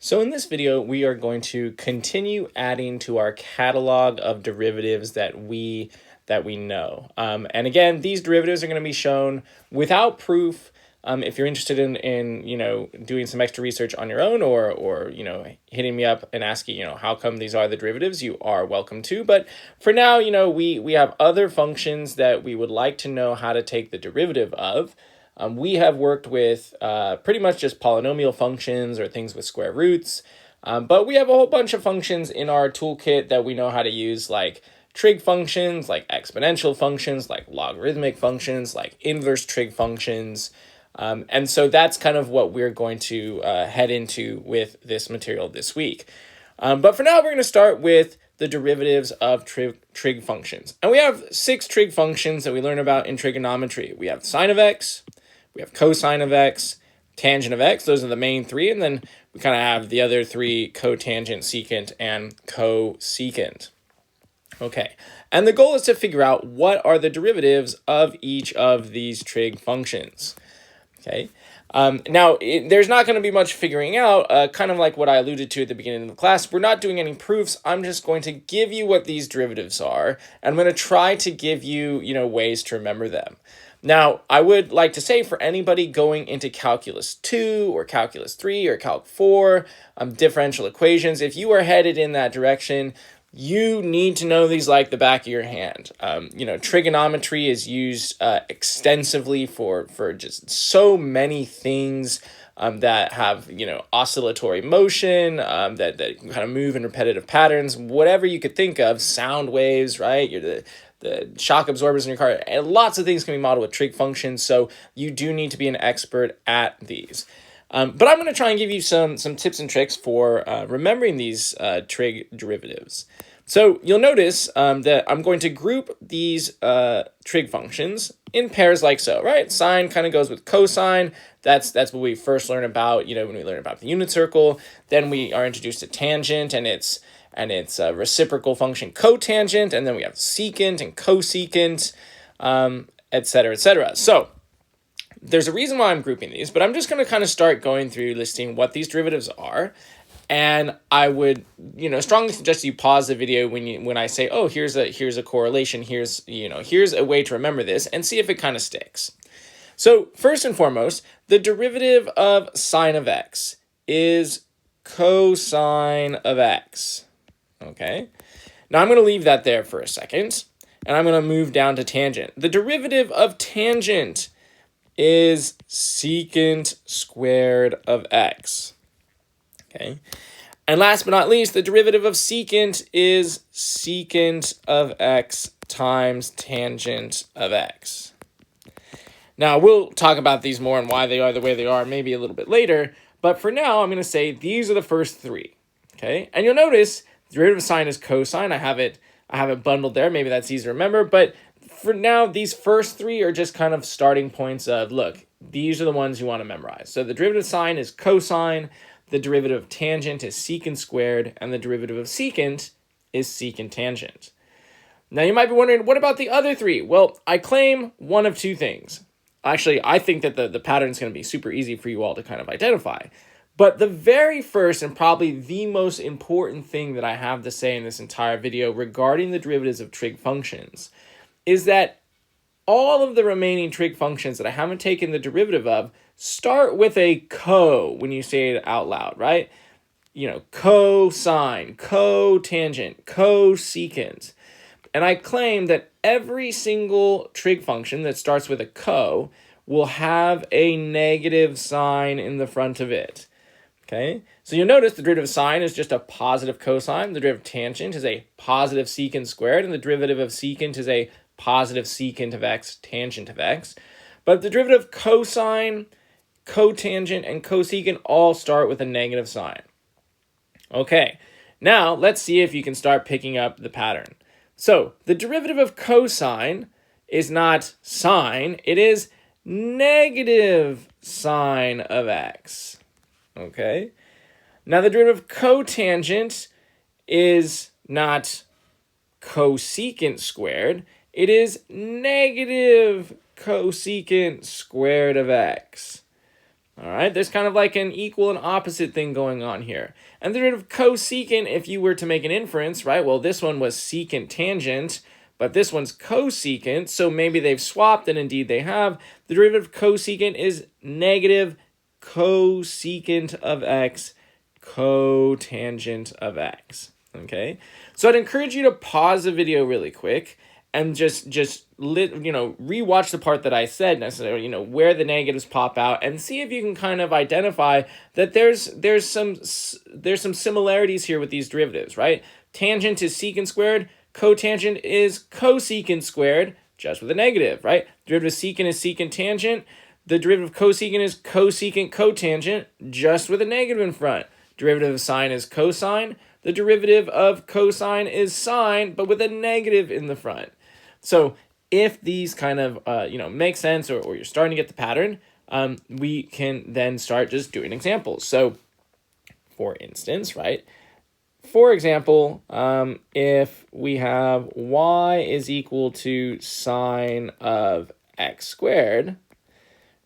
So in this video, we are going to continue adding to our catalog of derivatives that we know. And again, these derivatives are going to be shown without proof. If you're interested in doing some extra research on your own or hitting me up and asking how come these are the derivatives, you are welcome to. But for now, we have other functions that we would like to know how to take the derivative of. We have worked with pretty much just polynomial functions or things with square roots, but we have a whole bunch of functions in our toolkit that we know how to use, like trig functions, like exponential functions, like logarithmic functions, like inverse trig functions. And so that's kind of what we're going to head into with this material this week. But for now, we're going to start with the derivatives of trig functions. And we have 6 trig functions that we learn about in trigonometry. We have sine of x, we have cosine of x, tangent of x. Those are the main 3. And then we kind of have the other 3, cotangent, secant, and cosecant. Okay, and the goal is to figure out what are the derivatives of each of these trig functions. Okay, now there's not going to be much figuring out, kind of like what I alluded to at the beginning of the class. We're not doing any proofs. I'm just going to give you what these derivatives are, and I'm going to try to give you, ways to remember them. Now, I would like to say for anybody going into Calculus 2 or Calculus 3 or Calc 4, differential equations, if you are headed in that direction, you need to know these like the back of your hand. Trigonometry is used extensively for just so many things that have, oscillatory motion, that kind of move in repetitive patterns, whatever you could think of, sound waves, right? You're the shock absorbers in your car, and lots of things can be modeled with trig functions, so you do need to be an expert at these. But I'm going to try and give you some tips and tricks for remembering these trig derivatives. So you'll notice that I'm going to group these trig functions in pairs like so, right? Sine kind of goes with cosine. That's what we first learn about, when we learn about the unit circle. Then we are introduced to tangent and its reciprocal function cotangent, and then we have secant and cosecant, et cetera, et cetera. So there's a reason why I'm grouping these, but I'm just going to kind of start going through listing what these derivatives are. And I would, strongly suggest you pause the video when I say, oh, here's a correlation, here's a way to remember this, and see if it kind of sticks. So first and foremost, the derivative of sine of x is cosine of x. Okay. Now I'm going to leave that there for a second, and I'm going to move down to tangent. The derivative of tangent is secant squared of x. Okay. And last but not least, the derivative of secant is secant of x times tangent of x. Now, we'll talk about these more and why they are the way they are maybe a little bit later, but for now, I'm going to say these are the first 3. Okay. And you'll notice the derivative of sine is cosine. I have it bundled there. Maybe that's easy to remember, but for now, these first 3 are just kind of starting points of, look, these are the ones you want to memorize. So the derivative of sine is cosine, the derivative of tangent is secant squared, and the derivative of secant is secant tangent. Now you might be wondering, what about the other 3? Well, I claim one of 2 things. Actually, I think that the pattern is going to be super easy for you all to kind of identify. But the very first and probably the most important thing that I have to say in this entire video regarding the derivatives of trig functions is that all of the remaining trig functions that I haven't taken the derivative of start with a co when you say it out loud, right? Cosine, cotangent, cosecant. And I claim that every single trig function that starts with a co will have a negative sign in the front of it. Okay, so you'll notice the derivative of sine is just a positive cosine, the derivative of tangent is a positive secant squared, and the derivative of secant is a positive secant of x, tangent of x. But the derivative of cosine, cotangent, and cosecant all start with a negative sign. Okay, now let's see if you can start picking up the pattern. So the derivative of cosine is not sine, it is negative sine of x. Okay, now the derivative of cotangent is not cosecant squared, it is negative cosecant squared of x. All right, there's kind of like an equal and opposite thing going on here. And the derivative of cosecant, if you were to make an inference, right? Well, this one was secant tangent, but this one's cosecant, so maybe they've swapped, and indeed they have. The derivative of cosecant is negative cosecant of x cotangent of x, okay? So I'd encourage you to pause the video really quick and just rewatch the part that I said necessarily, where the negatives pop out, and see if you can kind of identify that there's some similarities here with these derivatives, right? Tangent is secant squared, cotangent is cosecant squared, just with a negative, right? Derivative of secant is secant tangent. The derivative of cosecant is cosecant cotangent, just with a negative in front. Derivative of sine is cosine. The derivative of cosine is sine, but with a negative in the front. So if these kind of, make sense, or you're starting to get the pattern, we can then start just doing examples. So for instance, right? For example, if we have y is equal to sine of x squared,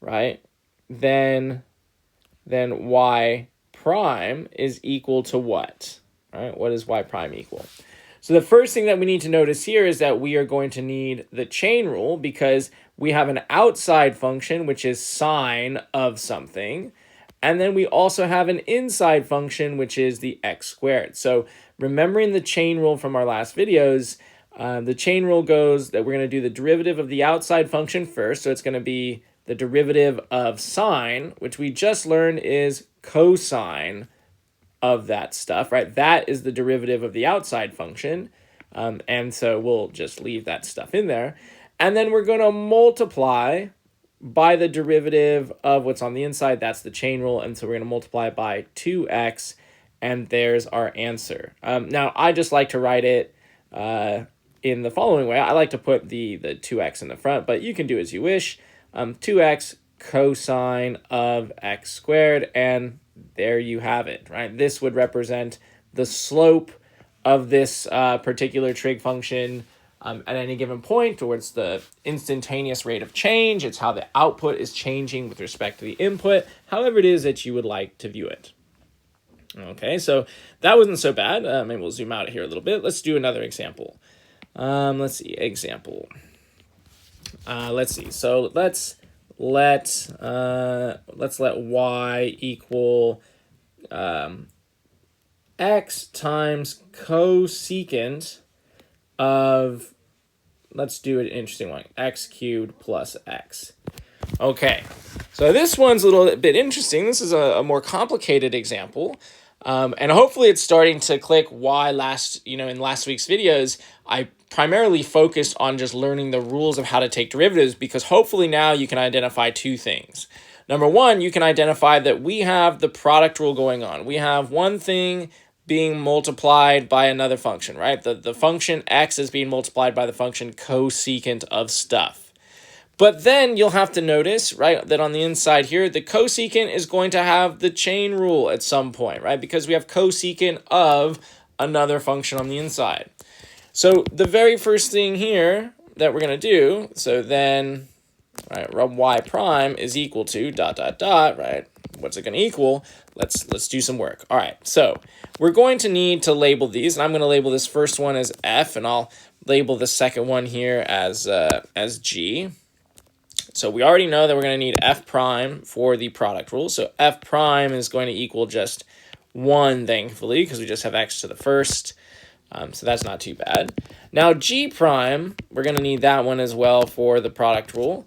right? Then y prime is equal to what? Right? What is y prime equal? So the first thing that we need to notice here is that we are going to need the chain rule, because we have an outside function, which is sine of something. And then we also have an inside function, which is the x squared. So remembering the chain rule from our last videos, the chain rule goes that we're going to do the derivative of the outside function first. So it's going to be the derivative of sine, which we just learned is cosine of that stuff, right? That is the derivative of the outside function. And so we'll just leave that stuff in there. And then we're going to multiply by the derivative of what's on the inside. That's the chain rule. And so we're going to multiply by 2x, and there's our answer. Now, I just like to write it in the following way. I like to put the 2x in the front, but you can do as you wish. 2x cosine of x squared, and there you have it, right? This would represent the slope of this particular trig function at any given point, or it's the instantaneous rate of change. It's how the output is changing with respect to the input, however it is that you would like to view it. Okay, so that wasn't so bad. Maybe we'll zoom out here a little bit. Let's do another example. Let's see, example. Let's see, so let's let y equal x times cosecant of, let's do an interesting one, x cubed plus x. Okay, so this one's a little bit interesting. This is a more complicated example. And hopefully it's starting to click why in last week's videos, I primarily focused on just learning the rules of how to take derivatives, because hopefully now you can identify two things. Number one, you can identify that we have the product rule going on. We have one thing being multiplied by another function, right? The function x is being multiplied by the function cosecant of stuff. But then you'll have to notice, right, that on the inside here, the cosecant is going to have the chain rule at some point, right? Because we have cosecant of another function on the inside. So the very first thing here that we're going to do, so then, right, y prime is equal to ... right? What's it going to equal? Let's do some work. All right, so we're going to need to label these, and I'm going to label this first one as f, and I'll label the second one here as g. So we already know that we're going to need f prime for the product rule. So f prime is going to equal just 1, thankfully, because we just have x to the first. So that's not too bad. Now g prime, we're going to need that one as well for the product rule.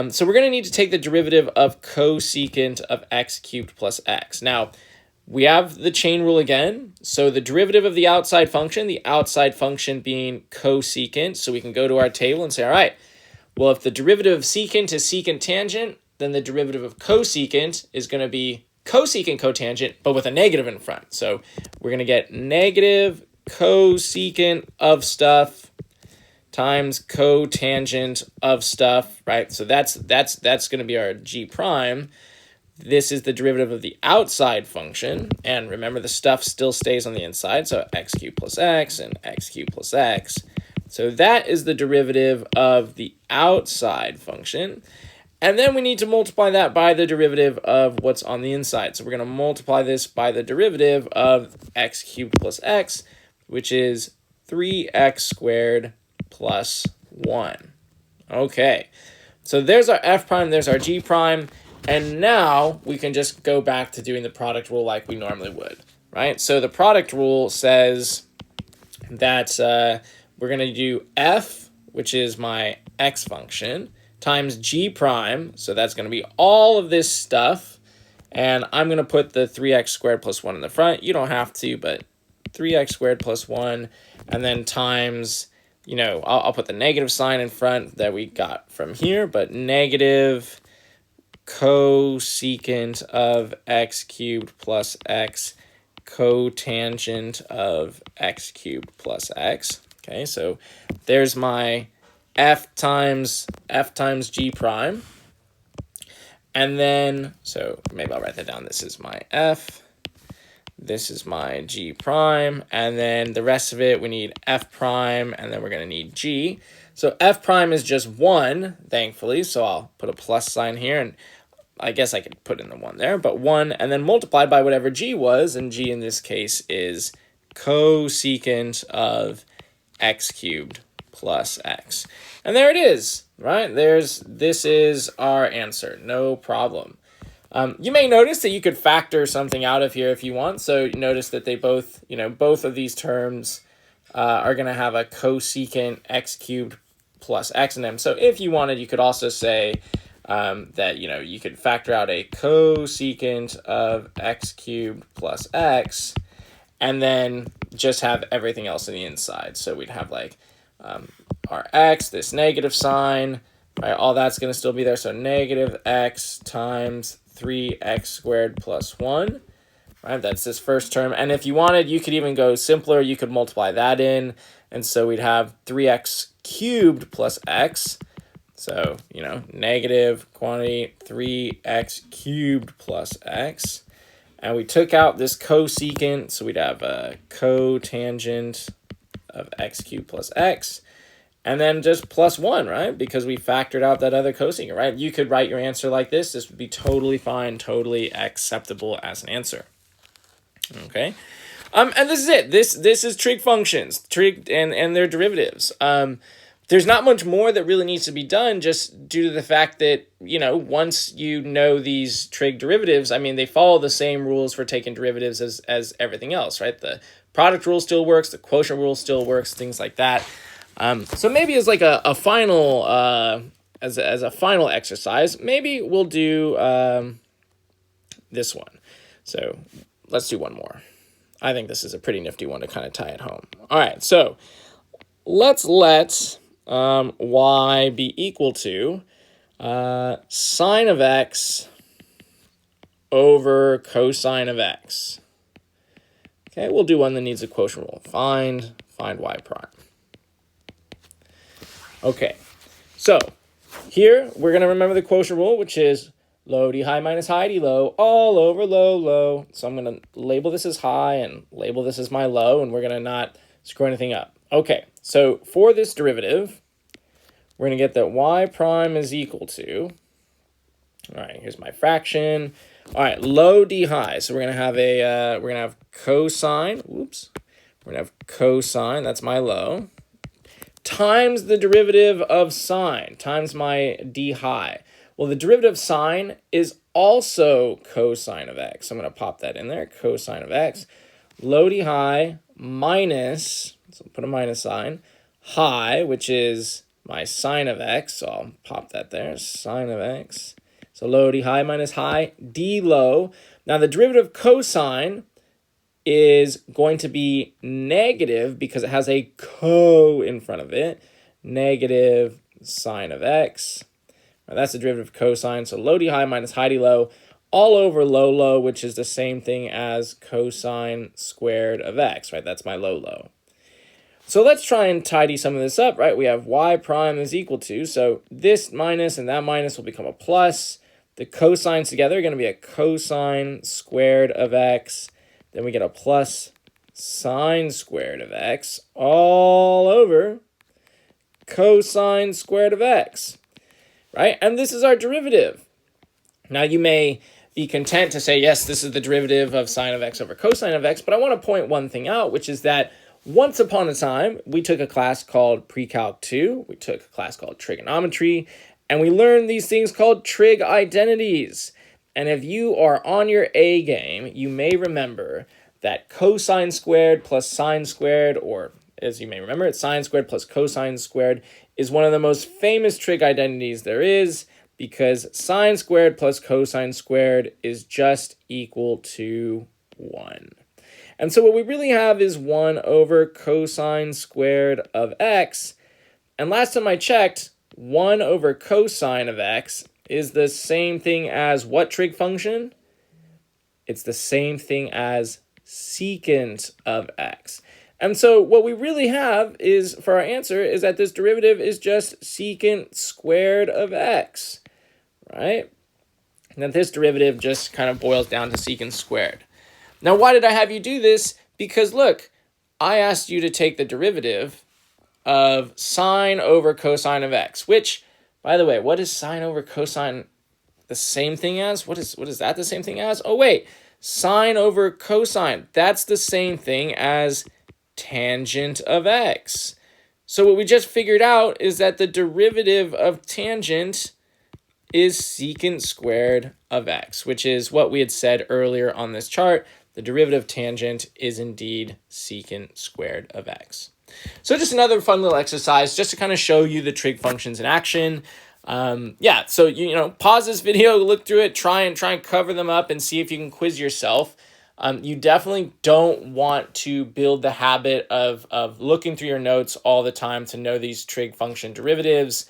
So we're going to need to take the derivative of cosecant of x cubed plus x. Now, we have the chain rule again. So the derivative of the outside function being cosecant. So we can go to our table and say, all right, well, if the derivative of secant is secant tangent, then the derivative of cosecant is going to be cosecant cotangent, but with a negative in front. So we're going to get negative cosecant of stuff times cotangent of stuff, right? So that's going to be our g prime. This is the derivative of the outside function. And remember, the stuff still stays on the inside. So x cubed plus x and x cubed plus x. So that is the derivative of the outside function. And then we need to multiply that by the derivative of what's on the inside. So we're going to multiply this by the derivative of x cubed plus x, which is 3x squared plus 1. Okay, so there's our f prime, there's our g prime, and now we can just go back to doing the product rule like we normally would, right? So the product rule says that we're going to do f, which is my x function, times g prime, so that's going to be all of this stuff, and I'm going to put the 3x squared plus 1 in the front. You don't have to, but 3x squared plus 1, and then times, you know, I'll put the negative sign in front that we got from here, but negative cosecant of x cubed plus x cotangent of x cubed plus x. Okay, so there's my f times g prime. And then, so maybe I'll write that down. This is my f. This is my g prime. And then the rest of it, we need f prime, and then we're going to need g. So f prime is just 1, thankfully. So I'll put a plus sign here, and I guess I could put in the 1 there, but 1, and then multiplied by whatever g was, and g in this case is cosecant of x cubed plus x. And there it is, right? This is our answer, no problem. You may notice that you could factor something out of here if you want. So you notice that they both, both of these terms are going to have a cosecant x cubed plus x in them. So if you wanted, you could also say that, you could factor out a cosecant of x cubed plus x, and then just have everything else on the inside. So we'd have like our x, this negative sign, right? All that's going to still be there. So negative x times 3x squared plus 1, right? That's this first term. And if you wanted, you could even go simpler. You could multiply that in. And so we'd have 3x cubed plus x. So, negative quantity 3x cubed plus x. And we took out this cosecant, so we'd have a cotangent of x cubed plus x. And then just plus 1, right? Because we factored out that other cosecant, right? You could write your answer like this. This would be totally fine, totally acceptable as an answer. Okay? And this is it. This is trig functions, trig and their derivatives. There's not much more that really needs to be done, just due to the fact that, once you know these trig derivatives, they follow the same rules for taking derivatives as everything else, right? The product rule still works, the quotient rule still works, things like that. So maybe as like a final, as a final exercise, maybe we'll do this one. So let's do one more. I think this is a pretty nifty one to kind of tie it home. All right, so let's let y be equal to sine of x over cosine of x. Okay, we'll do one that needs a quotient rule. Find y prime. Okay, so here we're going to remember the quotient rule, which is low d high minus high d low all over low low. So I'm going to label this as high and label this as my low, and we're going to not screw anything up. Okay, so for this derivative, we're going to get that y prime is equal to, all right, here's my fraction. All right, low d high. So we're going to have cosine, we're going to have cosine, that's my low, times the derivative of sine, times my d high. Well, the derivative of sine is also cosine of x. So I'm going to pop that in there, cosine of x. Low d high minus, so I'll put a minus sign, high, which is my sine of x. So I'll pop that there, sine of x. So low d high minus high, d low. Now the derivative of cosine is going to be negative because it has a co in front of it. Negative sine of x. Now that's the derivative of cosine. So low d high minus high d low all over low low, which is the same thing as cosine squared of x, right? That's my low low. So let's try and tidy some of this up, right? We have y prime is equal to, so this minus and that minus will become a plus. The cosines together are going to be a cosine squared of x. Then we get a plus sine squared of x all over cosine squared of x. right? And this is our derivative. Now you may be content to say, yes, this is the derivative of sine of x over cosine of x, but I want to point one thing out, which is that once upon a time, we took a class called Pre-Calc 2, we took a class called Trigonometry, and we learned these things called trig identities. And if you are on your A game, you may remember that cosine squared plus sine squared, or as you may remember, it's sine squared plus cosine squared, is one of the most famous trig identities there is, because sine squared plus cosine squared is just equal to 1. And so what we really have is 1 over cosine squared of x. And last time I checked, 1 over cosine of x is the same thing as what trig function? It's the same thing as secant of x. And so what we really have is, for our answer, is that this derivative is just secant squared of x, right? And that this derivative just kind of boils down to secant squared. Now, why did I have you do this? Because look, I asked you to take the derivative of sine over cosine of x, which, by the way, what is sine over cosine the same thing as? What is that the same thing as? Oh, wait, sine over cosine, that's the same thing as tangent of x. So what we just figured out is that the derivative of tangent is secant squared of x, which is what we had said earlier on this chart. The derivative of tangent is indeed secant squared of x. So just another fun little exercise just to kind of show you the trig functions in action. Yeah, so you know, pause this video, look through it, try and cover them up and see if you can quiz yourself. You definitely don't want to build the habit of looking through your notes all the time to know these trig function derivatives,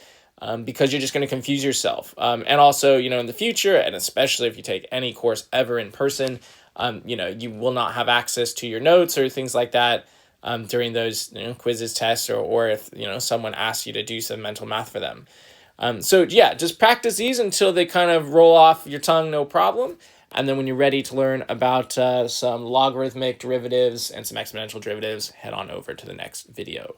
because you're just going to confuse yourself. And also, you know, in the future, and especially if you take any course ever in person, you know, you will not have access to your notes or things like that during those, you know, quizzes, tests, or if, you know, someone asks you to do some mental math for them. So yeah, just practice these until they kind of roll off your tongue, no problem. And then when you're ready to learn about some logarithmic derivatives and some exponential derivatives, head on over to the next video.